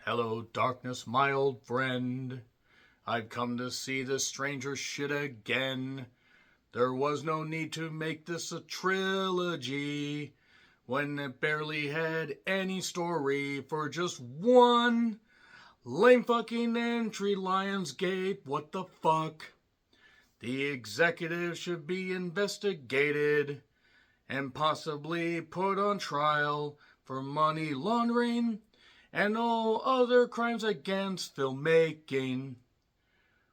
Hello, darkness, my old friend. I've come to see this stranger shit again. There was no need to make this a trilogy when it barely had any story for just one lame fucking entry. Lionsgate, what the fuck? The executive should be investigated and possibly put on trial for money laundering and all other crimes against filmmaking.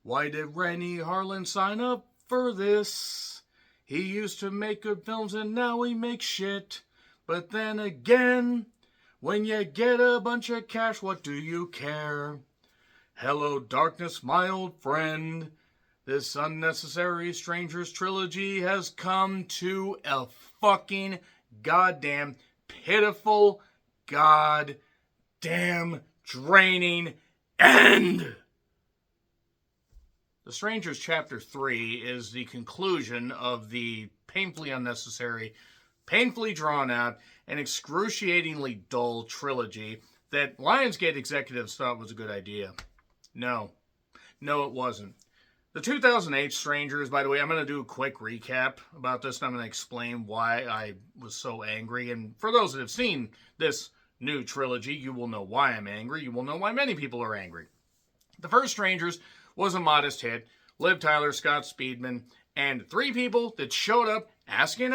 Why did Rennie Harlan sign up for this? He used to make good films and now he makes shit. But then again, when you get a bunch of cash, what do you care? Hello, darkness, my old friend. This Unnecessary Strangers trilogy has come to a fucking goddamn pitiful, goddamn draining end. The Strangers Chapter 3 is the conclusion of the painfully unnecessary, painfully drawn out, and excruciatingly dull trilogy that Lionsgate executives thought was a good idea. No, it wasn't. The 2008 Strangers, by the way, I'm going to do a quick recap about this, and I'm going to explain why I was so angry. And for those that have seen this new trilogy, you will know why I'm angry. You will know why many people are angry. The first Strangers was a modest hit. Liv Tyler, Scott Speedman, and three people that showed up asking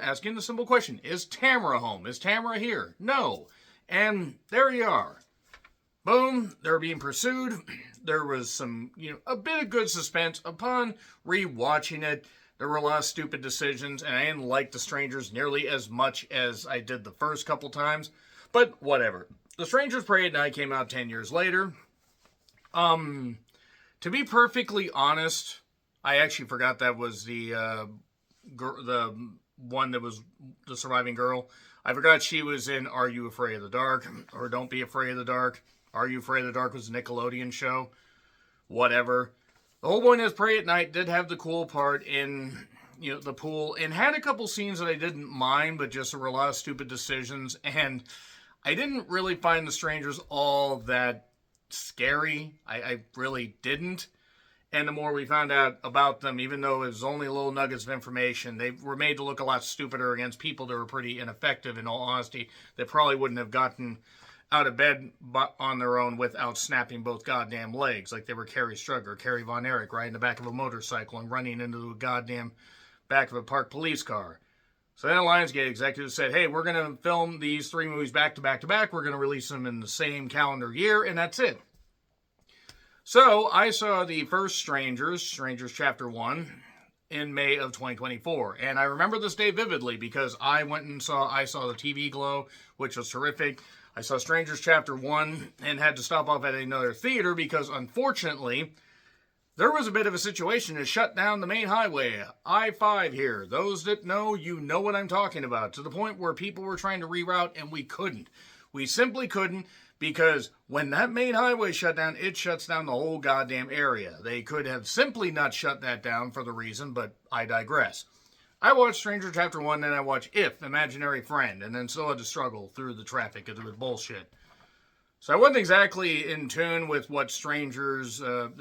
asking the simple question, is Tamara home? Is Tamara here? No. And there you are. Boom, they're being pursued. There was some, a bit of good suspense. Upon rewatching it, there were a lot of stupid decisions, and I didn't like The Strangers nearly as much as I did the first couple times. But whatever. The Strangers Pray at Night came out 10 years later. To be perfectly honest, I actually forgot that was the one that was the surviving girl. I forgot she was in Are You Afraid of the Dark? Or Don't Be Afraid of the Dark. Are You Afraid of the Dark was a Nickelodeon show. Whatever. The whole point is Pray at Night did have the cool part in, the pool, and had a couple scenes that I didn't mind, but just there were a lot of stupid decisions, and I didn't really find The Strangers all that scary. I really didn't. And the more we found out about them, even though it was only little nuggets of information, they were made to look a lot stupider against people that were pretty ineffective, in all honesty, that probably wouldn't have gotten out of bed on their own without snapping both goddamn legs, like they were Carrie Strug or Carrie Von Erich riding the back of a motorcycle and running into the goddamn back of a parked police car. So then Lionsgate executives said, hey, we're going to film these three movies back to back to back. We're going to release them in the same calendar year, and that's it. So I saw the first Strangers Chapter 1, in May of 2024. And I remember this day vividly because I saw the TV Glow, which was terrific. I saw Strangers Chapter 1 and had to stop off at another theater because, unfortunately, there was a bit of a situation to shut down the main highway, I-5 here. Those that know, you know what I'm talking about. To the point where people were trying to reroute and we couldn't. We simply couldn't because when that main highway shut down, it shuts down the whole goddamn area. They could have simply not shut that down for the reason, but I digress. I watched Stranger Chapter 1, then I watched If, Imaginary Friend, and then still had to struggle through the traffic because it was bullshit. So I wasn't exactly in tune with what the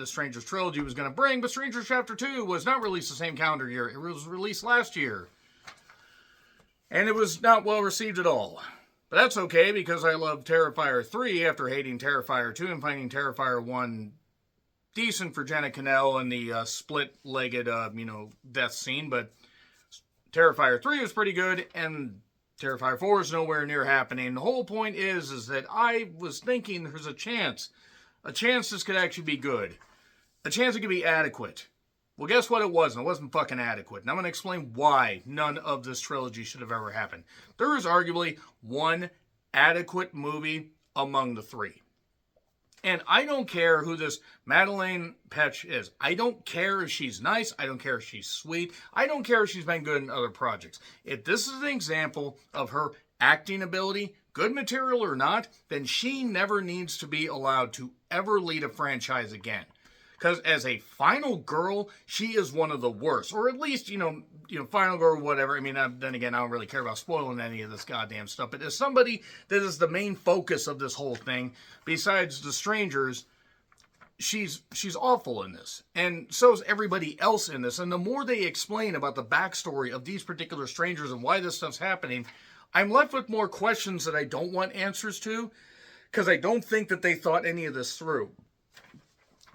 Strangers trilogy was going to bring, but Strangers Chapter 2 was not released the same calendar year. It was released last year. And it was not well received at all. But that's okay, because I love Terrifier 3 after hating Terrifier 2 and finding Terrifier 1 decent for Jenna Cannell and the split-legged, death scene. But Terrifier 3 was pretty good, and Terrifier 4 is nowhere near happening. The whole point is that I was thinking there's a chance this could actually be good. A chance it could be adequate. Well, guess what it wasn't? It wasn't fucking adequate. And I'm going to explain why none of this trilogy should have ever happened. There is arguably one adequate movie among the three. And I don't care who this Madeleine Petsch is. I don't care if she's nice. I don't care if she's sweet. I don't care if she's been good in other projects. If this is an example of her acting ability, good material or not, then she never needs to be allowed to ever lead a franchise again. Because as a final girl, she is one of the worst. Or at least, final girl, whatever. I mean, then again, I don't really care about spoiling any of this goddamn stuff. But as somebody that is the main focus of this whole thing, besides the strangers, she's awful in this. And so is everybody else in this. And the more they explain about the backstory of these particular strangers and why this stuff's happening, I'm left with more questions that I don't want answers to, because I don't think that they thought any of this through.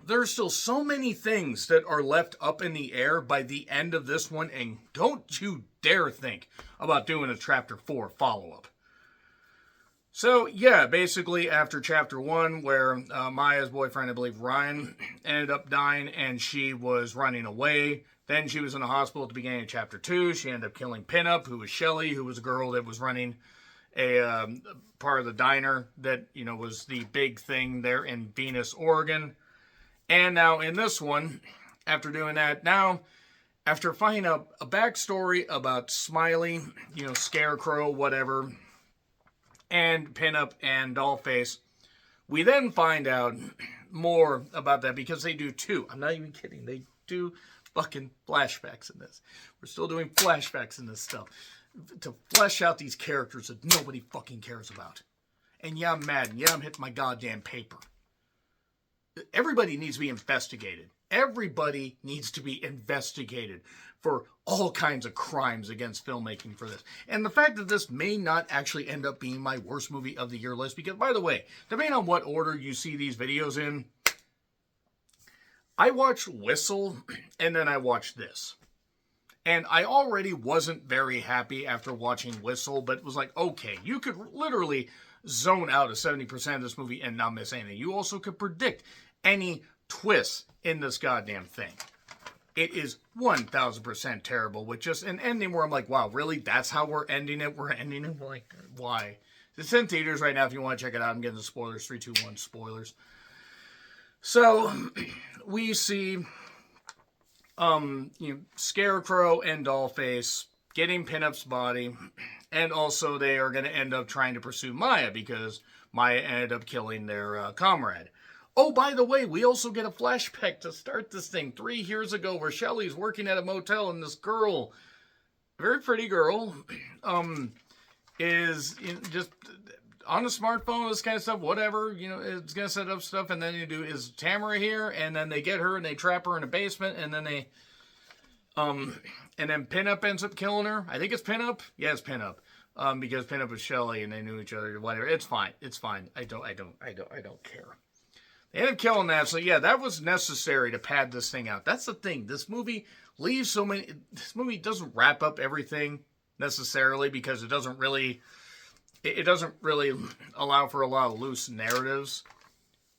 There's still so many things that are left up in the air by the end of this one, and don't you dare think about doing a Chapter 4 follow-up. So, yeah, basically after Chapter 1, where Maya's boyfriend, I believe Ryan, ended up dying and she was running away. Then she was in the hospital at the beginning of Chapter 2. She ended up killing Pinup, who was Shelly, who was a girl that was running a part of the diner that, was the big thing there in Venus, Oregon. And now in this one, after doing that, now, after finding out a backstory about Smiley, Scarecrow, whatever, and Pinup and Dollface, we then find out more about that, because they do too. I'm not even kidding. They do fucking flashbacks in this. We're still doing flashbacks in this stuff to flesh out these characters that nobody fucking cares about. And yeah, I'm mad. And yeah, I'm hitting my goddamn paper. Everybody needs to be investigated. Everybody needs to be investigated for all kinds of crimes against filmmaking for this. And the fact that this may not actually end up being my worst movie of the year list, because, by the way, depending on what order you see these videos in, I watched Whistle, and then I watched this. And I already wasn't very happy after watching Whistle, but it was like, okay, you could literally zone out of 70% of this movie and not miss anything. You also could predict any twists in this goddamn thing. It is 1,000% terrible, with just an ending where I'm like, wow, really? That's how we're ending it? We're ending it? Like, why? It's in theaters right now if you want to check it out. I'm getting the spoilers. 3, 2, 1, spoilers. So, we see Scarecrow and Dollface getting Pinup's body, and also they are going to end up trying to pursue Maya, because Maya ended up killing their comrade. Oh, by the way, we also get a flashback to start this thing 3 years ago, where Shelly's working at a motel, and this girl, a very pretty girl, is just on a smartphone, this kind of stuff, whatever, it's going to set up stuff, and then is Tamara here, and then they get her, and they trap her in a basement, and then and then Pinup ends up killing her. I think it's Pinup. Yeah, it's Pinup. Because Pinup was Shelly, and they knew each other, whatever. It's fine. It's fine. I don't care. They end up killing that, so yeah, that was necessary to pad this thing out. That's the thing. This movie leaves so many... This movie doesn't wrap up everything necessarily, because it doesn't really allow for a lot of loose narratives.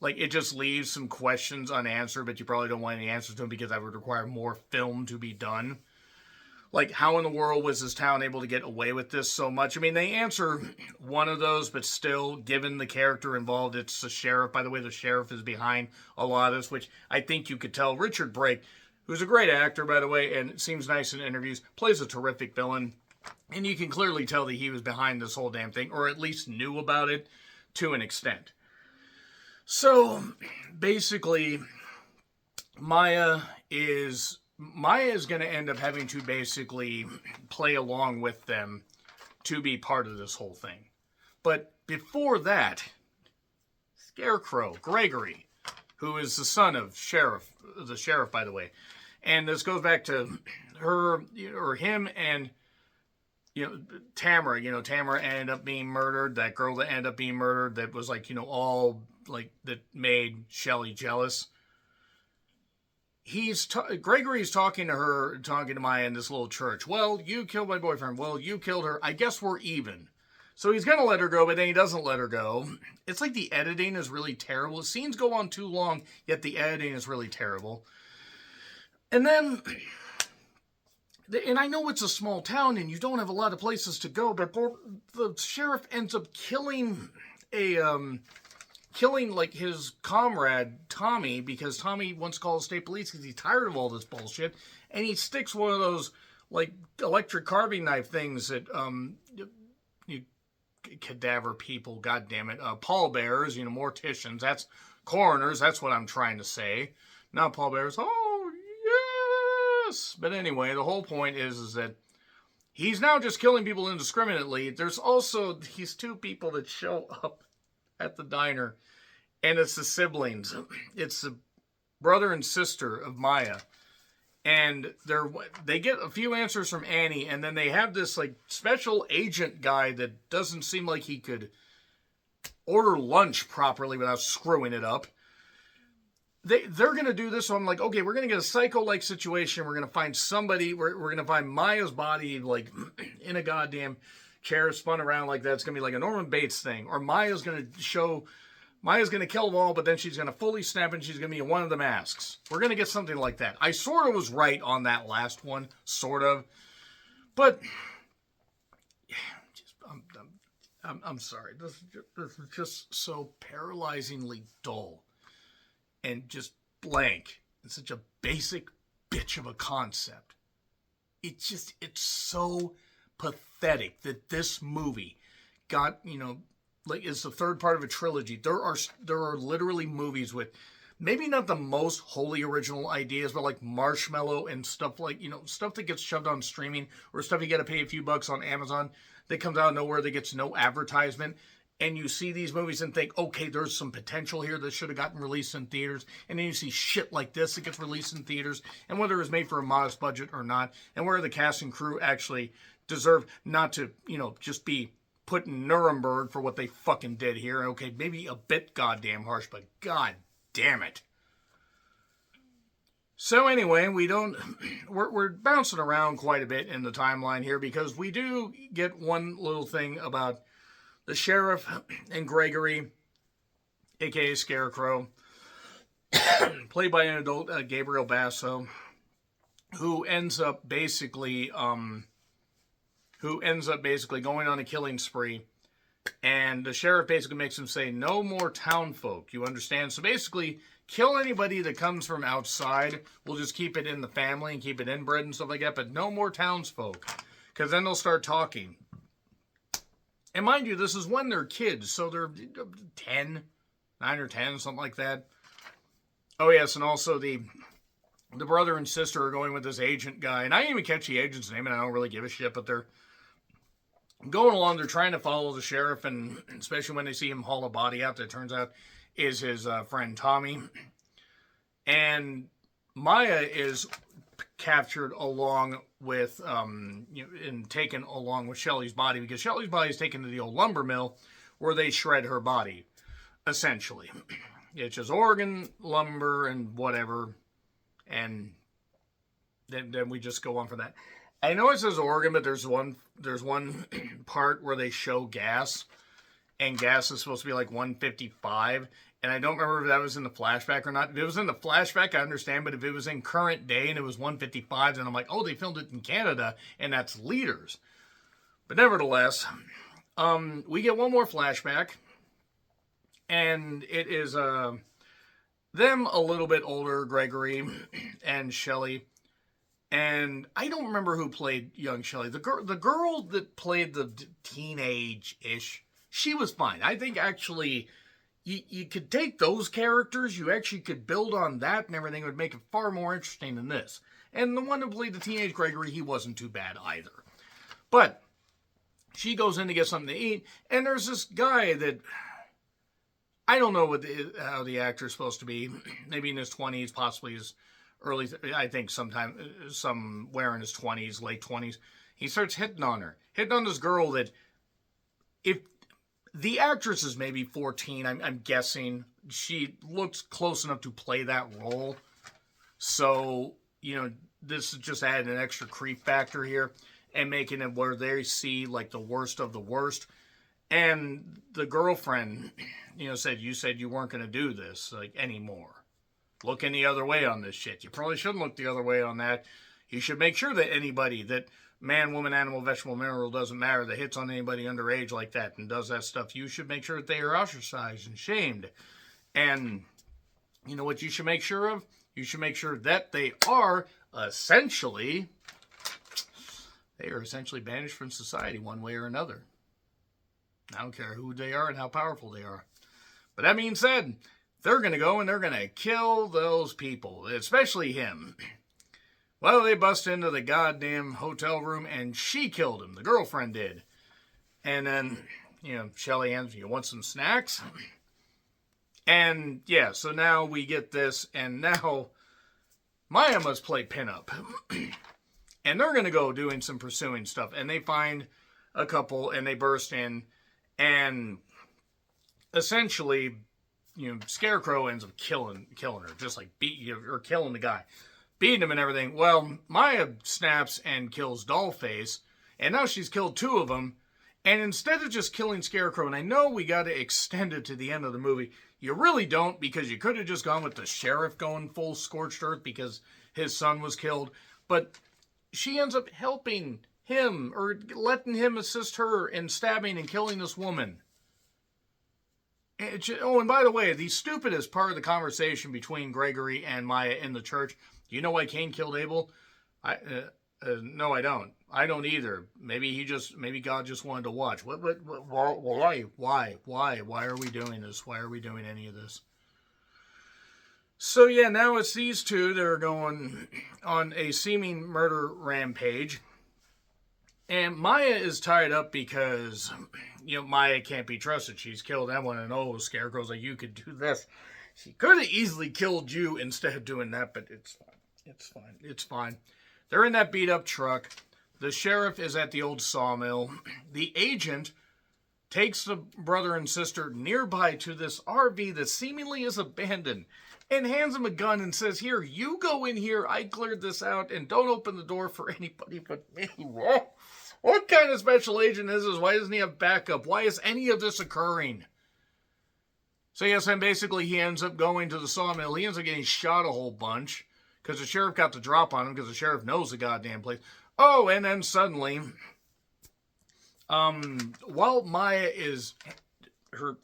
Like, it just leaves some questions unanswered, but you probably don't want any answers to them, because that would require more film to be done. Like, how in the world was this town able to get away with this so much? I mean, they answer one of those, but still, given the character involved, it's the sheriff. By the way, the sheriff is behind a lot of this, which I think you could tell. Richard Brake, who's a great actor, by the way, and seems nice in interviews, plays a terrific villain. And you can clearly tell that he was behind this whole damn thing, or at least knew about it to an extent. So, basically, Maya is going to end up having to basically play along with them to be part of this whole thing. But before that, Scarecrow, Gregory, who is the son of the sheriff, by the way, and this goes back to her, or him, and Tamara. Tamara ended up being murdered. That girl that ended up being murdered, that was all that made Shelly jealous. Gregory's talking to Maya in this little church. Well, you killed my boyfriend. Well, you killed her. I guess we're even. So he's going to let her go, but then he doesn't let her go. It's like the editing is really terrible. The scenes go on too long, yet the editing is really terrible. And then, and I know it's a small town and you don't have a lot of places to go, but the sheriff ends up killing his comrade, Tommy, because Tommy wants to call the state police because he's tired of all this bullshit, and he sticks one of those, electric carving knife things that, cadaver people, goddammit, pallbearers, morticians, that's coroners, that's what I'm trying to say, Not pallbearers. Oh, yes! But anyway, the whole point is that he's now just killing people indiscriminately. There's also these two people that show up at the diner, and it's the siblings. It's the brother and sister of Maya. And they get a few answers from Annie, and then they have this like special agent guy that doesn't seem like he could order lunch properly without screwing it up. They're going to do this, so I'm like, okay, we're going to get a psycho-like situation. We're going to find somebody, we're going to find Maya's body, like, in a goddamn chair spun around like that. It's going to be like a Norman Bates thing. Or Maya's going to kill them all, but then she's going to fully snap and she's going to be in one of the masks. We're going to get something like that. I sort of was right on that last one, sort of. But, I'm sorry. This is just so paralyzingly dull. And just blank. It's such a basic bitch of a concept. It's so pathetic that this movie got, like it's the third part of a trilogy. There are literally movies with maybe not the most wholly original ideas, but like Marshmallow and stuff like, stuff that gets shoved on streaming or stuff you got to pay a few bucks on Amazon that comes out of nowhere that gets no advertisement. And you see these movies and think, okay, there's some potential here that should have gotten released in theaters. And then you see shit like this that gets released in theaters. And whether it was made for a modest budget or not, and where the cast and crew actually deserve not to, just be put in Nuremberg for what they fucking did here. Okay, maybe a bit goddamn harsh, but god damn it. So anyway, we're bouncing around quite a bit in the timeline here because we do get one little thing about the sheriff and Gregory, a.k.a. Scarecrow, played by an adult Gabriel Basso, who ends up basically going on a killing spree. And the sheriff basically makes him say, no more town folk, you understand? So basically, kill anybody that comes from outside. We'll just keep it in the family and keep it inbred and stuff like that, but no more townsfolk. Because then they'll start talking. And mind you, this is when they're kids, so they're 9 or 10, something like that. Oh yes, and also the brother and sister are going with this agent guy, and I didn't even catch the agent's name, and I don't really give a shit, but they're going along, they're trying to follow the sheriff, and especially when they see him haul a body out that turns out is his friend Tommy. And Maya is captured along with and taken along with Shelley's body, because Shelley's body is taken to the old lumber mill where they shred her body, essentially. It's just organ, lumber, and whatever, and then we just go on from that. I know it says organ, but there's one part where they show gas, and gas is supposed to be like 155, and I don't remember if that was in the flashback or not. If it was in the flashback, I understand, but if it was in current day and it was 155, then I'm like, oh, they filmed it in Canada, and that's liters. But nevertheless, we get one more flashback, and it is them a little bit older, Gregory and Shelley. And I don't remember who played young Shelley. The girl that played the teenage-ish, she was fine. I think actually you could take those characters, you actually could build on that and everything. It would make it far more interesting than this. And the one who played the teenage Gregory, he wasn't too bad either. But she goes in to get something to eat, and there's this guy that I don't know how the actor's supposed to be. Maybe in his 20s, possibly his early, I think somewhere in his 20s, late 20s. He starts hitting on her. Hitting on this girl that, if the actress is maybe 14, I'm guessing. She looks close enough to play that role. So, this is just adding an extra creep factor here and making it where they see like the worst of the worst. And the girlfriend, said you weren't going to do this like anymore. Look any other way on this shit. You probably shouldn't look the other way on that. You should make sure that anybody, that man, woman, animal, vegetable, mineral, doesn't matter, that hits on anybody underage like that and does that stuff, you should make sure that they are ostracized and shamed. And you know what you should make sure of? You should make sure that they are essentially banished from society one way or another. I don't care who they are and how powerful they are. But that being said, they're going to go and they're going to kill those people, especially him. Well, they bust into the goddamn hotel room and she killed him. The girlfriend did. And then, Shelly hands, you want some snacks? And yeah, so now we get this, and now Maya must play pinup. And they're going to go doing some pursuing stuff. And they find a couple and they burst in, and essentially, Scarecrow ends up killing her, just like or killing the guy, beating him and everything. Well, Maya snaps and kills Dollface, and now she's killed two of them. And instead of just killing Scarecrow, and I know we got to extend it to the end of the movie, you really don't, because you could have just gone with the sheriff going full scorched earth because his son was killed. But she ends up helping him, or letting him assist her in stabbing and killing this woman. And by the way, the stupidest part of the conversation between Gregory and Maya in the church, do you know why Cain killed Abel? No, I don't. I don't either. Maybe God just wanted to watch. Why? Why are we doing this? Why are we doing any of this? So yeah, now it's these two that are going on a seeming murder rampage. And Maya is tied up because, Maya can't be trusted. She's killed that one, and Scarecrow's like, you could do this. She could have easily killed you instead of doing that, but it's fine. It's fine. They're in that beat-up truck. The sheriff is at the old sawmill. The agent takes the brother and sister nearby to this RV that seemingly is abandoned and hands him a gun and says, here, you go in here. I cleared this out, and don't open the door for anybody but me. What kind of special agent is this? Why doesn't he have backup? Why is any of this occurring? So yes, and basically he ends up going to the sawmill. He ends up getting shot a whole bunch because the sheriff got the drop on him because the sheriff knows the goddamn place. Oh, and then suddenly, while Maya is, her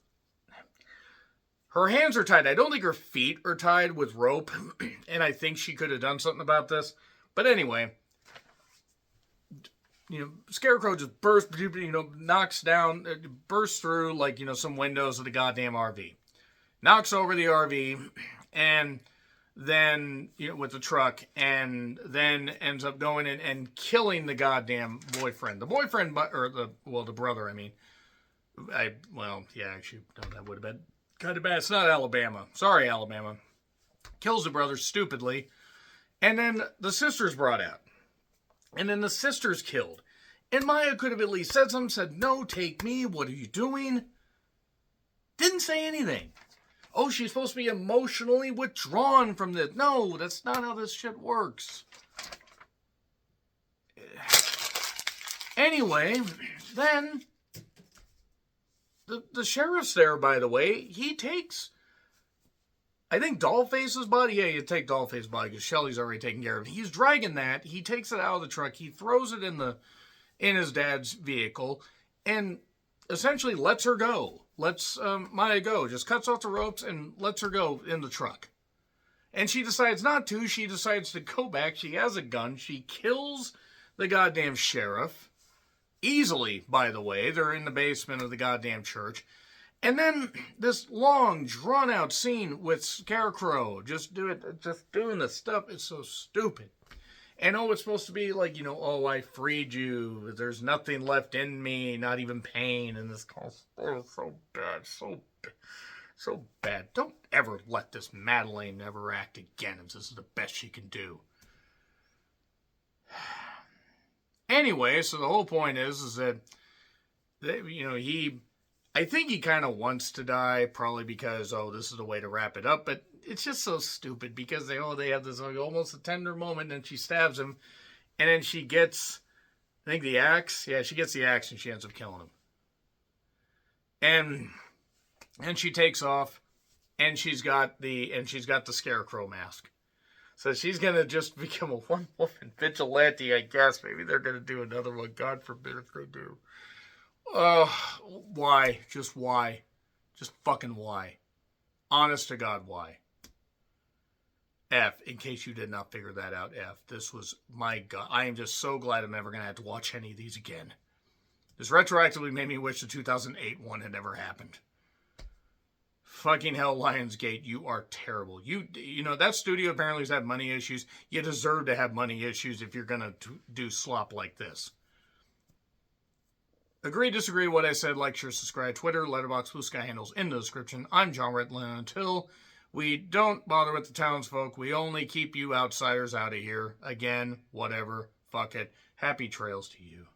hands are tied. I don't think her feet are tied with rope, and I think she could have done something about this. But anyway, Scarecrow just knocks down, bursts through, like, some windows of the goddamn RV. Knocks over the RV, and then, with the truck, and then ends up going in and killing the goddamn boyfriend. The boyfriend, the brother, I mean. Actually, no, that would have been kind of bad. It's not Alabama. Sorry, Alabama. Kills the brother stupidly. And then the sister's brought out. And then the sister's killed. And Maya could have at least said something, said, no, take me, what are you doing? Didn't say anything. Oh, she's supposed to be emotionally withdrawn from this. No, that's not how this shit works. Anyway, then, the sheriff's there, by the way. He takes, I think, Dollface's body. Yeah, you take Dollface's body because Shelly's already taken care of it. He's dragging that. He takes it out of the truck. He throws it in his dad's vehicle and essentially lets her go. Lets Maya go. Just cuts off the ropes and lets her go in the truck. And she decides not to. She decides to go back. She has a gun. She kills the goddamn sheriff. Easily, by the way. They're in the basement of the goddamn church. And then this long, drawn-out scene with Scarecrow. Just doing the stuff. It's so stupid. And it's supposed to be like, I freed you. There's nothing left in me, not even pain. And this so bad, so bad. Don't ever let this Madeleine ever act again if this is the best she can do. Anyway, so the whole point is that, I think he kind of wants to die, probably because, this is the way to wrap it up, but it's just so stupid because they have this almost a tender moment, and she stabs him, and then she gets, I think, the axe. Yeah, she gets the axe, and she ends up killing him. And she takes off, and she's got the Scarecrow mask. So she's going to just become a one-woman vigilante, I guess. Maybe they're going to do another one. God forbid if they do. Why? Just why? Just fucking why? Honest to God, why? F, in case you did not figure that out, F. This was, my God. I am just so glad I'm never going to have to watch any of these again. This retroactively made me wish the 2008 one had never happened. Fucking hell, Lionsgate, you are terrible. You know, that studio apparently has had money issues. You deserve to have money issues if you're going to do slop like this. Agree, disagree what I said, like, share, subscribe, Twitter, Letterboxd, Blue Sky handles in the description. I'm John Ritlin. Until we don't bother with the townsfolk, we only keep you outsiders out of here. Again, whatever. Fuck it. Happy trails to you.